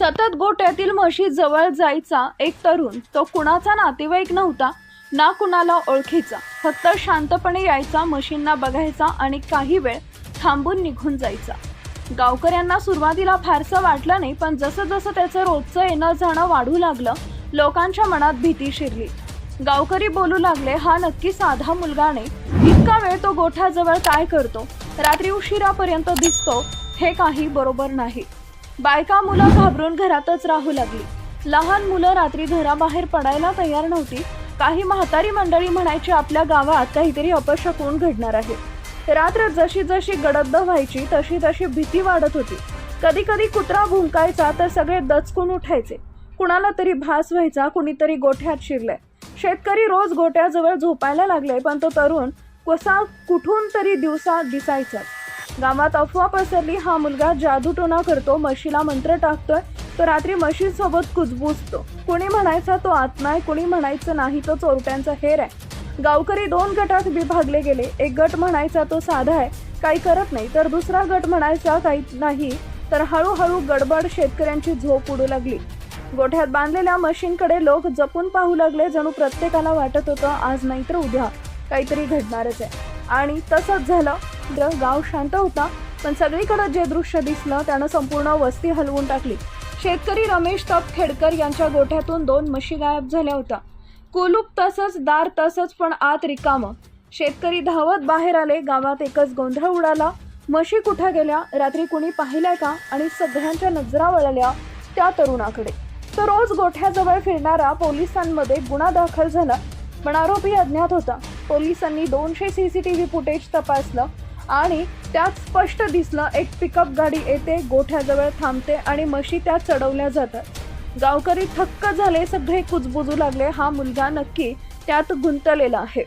सतत गोठ्यातील म्हशी जवळ जायचा एक तरुण. तो कुणाचा नातेवाईक नव्हता ना कुणाला ओळखीचा. फक्त शांतपणे यायचा, म्हशींना बघायचा आणि काही वेळ थांबून निघून जायचा. गावकऱ्यांना सुरुवातीला फारसं वाटलं नाही, पण जसं जसं त्याचं रोजचं येणं जाणं वाढू लागलं, लोकांच्या मनात भीती शिरली. गावकरी बोलू लागले, हा नक्की साधा मुलगा नाही. इतका वेळ तो गोठ्याजवळ काय करतो? रात्री उशिरापर्यंत दिसतो. हे काही बरोबर नाही. बायका मुलं घाबरून घरातच राहू लागली. लहान मुलं रात्री घराबाहेर पडायला तयार नव्हती. काही म्हातारी मंडळी म्हणायची, आपल्या गावात काहीतरी अपशकुन घडणार आहे. रात्र जशी जशी गडद व्हायची तशी तशी भीती वाढत होती. कधी कधी कुत्रा भुंकायचा तर सगळे दचकून उठायचे. कुणाला तरी भास व्हायचा, कुणीतरी गोठ्यात शिरलंय. शेतकरी रोज गोठ्याजवळ झोपायला लागले, पण तो तरुण कसा कुठून तरी दिवसा दिसायचा. गावात अफवा पसरली, हा मुलगा जादूटोणा करतो, म्हशीला मंत्र टाकतोय, तो रात्री म्हशीसोबत कुजबुजतो. कुणी म्हणायचा तो आत्मा आहे, कुणी म्हणायचं नाही तो चोरट्यांचा हेर आहे. गावकरी दोन गटात विभागले गेले. एक गट म्हणायचा तो साधा आहे, काही करत नाही, तर दुसरा गट म्हणायचा काही नाही. तर हळूहळू गडबड शेतकऱ्यांची झोप उडू लागली. गोठ्यात बांधलेल्या म्हशींकडे लोक जपून पाहू लागले. जणू प्रत्येकाला वाटत होतं, आज नाही तर उद्या काहीतरी घडणारच आहे. आणि तसंच झालं. गाव शांत होता, पण सगळीकडे जे दृश्य दिसलं त्यानं संपूर्ण वस्ती हलवून टाकली. शेतकरी रमेश तपखेडकर यांच्या गोठ्यातून 2 म्हशी गायब झाल्या होत्या. कुलूप तसंच, दार तसंच, पण आत रिकामं. शेतकरी धावत बाहेर आले. गावात एकच गोंधळ उडाला. म्हशी कुठे गेल्या? रात्री कुणी पाहिलंय का? आणि सगळ्यांच्या नजरा वळल्या त्या तरुणाकडे. तो रोज गोठ्याजवळ फिरणारा. पोलिसांमध्ये गुन्हा दाखल झाला, पण आरोपी अज्ञात होता. पोलिसांनी 200 CCTV फुटेज तपासलं आणि त्यात स्पष्ट दिसलं, एक पिकअप गाडी येते, गोठ्याजवळ थांबते आणि म्हशी त्यात चढवल्या जातात. गावकरी थक्क झाले. सगळे कुजबुजू लागले, हा मुलगा नक्की त्यात गुंतलेला आहे.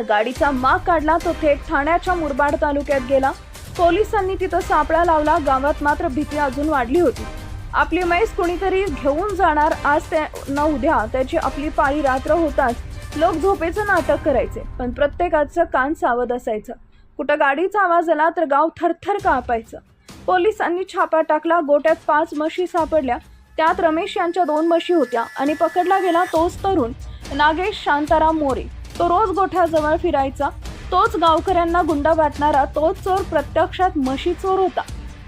गाडीचा माग काढला. तो थेट ठाण्याच्या मुरबाड तालुक्यात गेला. पोलिसांनी तिथं सापळा लावला. गावात मात्र भीती अजून वाढली होती. आपली म्हैस कुणीतरी घेऊन जाणार, आज न उद्या त्याची आपली पाळी. रात्र होताच लोक झोपेचं नाटक करायचे, पण प्रत्येकाचं कान सावध असायचं. कुठं गाडीचा आवाज आला तर गाव थरथर कापायचं. पोलिसांनी छापा टाकला. गोट्यात 5 म्हशी सापडल्या. त्यात रमेश यांच्या 2 म्हशी होत्या आणि पकडला गेला तोच तरुण नागेश शांताराम मोरे. तो रोज गोठ्याजवळ फिरायचा. तोच गावकऱ्यांना गुंडा वाटणारा, तोच चोर प्रत्यक्षात म्हशी चोर होता.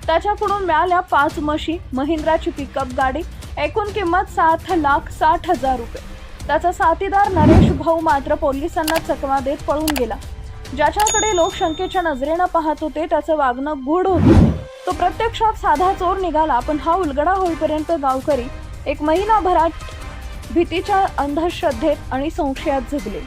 त्याच्याकडून मिळाल्या 5 म्हशी, महिंद्राची पिकअप गाडी, एकूण किंमत 7,60,000 रुपये. त्याचा साथीदार नरेश भाऊ मात्र पोलिसांना चकवा देत पळून गेला. ज्याच्याकडे लोक शंकेच्या नजरेनं पाहत होते त्याचं वागणं गूढ होतं. तो प्रत्यक्षात साधा चोर निघाला, पण हा उलगडा होईपर्यंत गावकरी एक महिनाभरात भीतीच्या अंधश्रद्धेत आणि संशयात जगले.